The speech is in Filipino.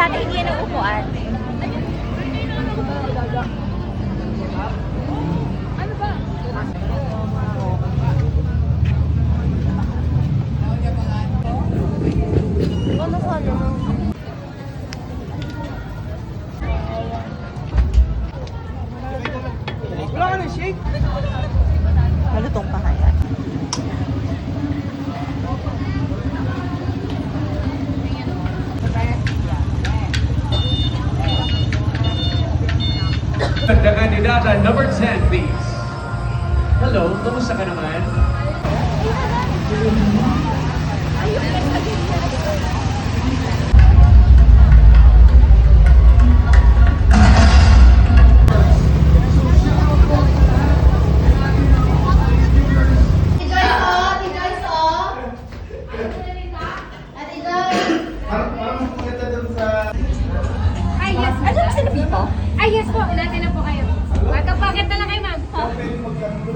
ate hingi ng upuan. Ano ba? Ano sa ano? Wala ka ng shake? Malutong pa kaya? The kandidata number 10, please. Hello, kumusta ka naman? Parang magpunta dun sa... Ay, yes. Ano kasi na Pipo? Ay, yes po. Natin na po kayo. Magkapakit na lang kayo, ma'am. Pwede magkano.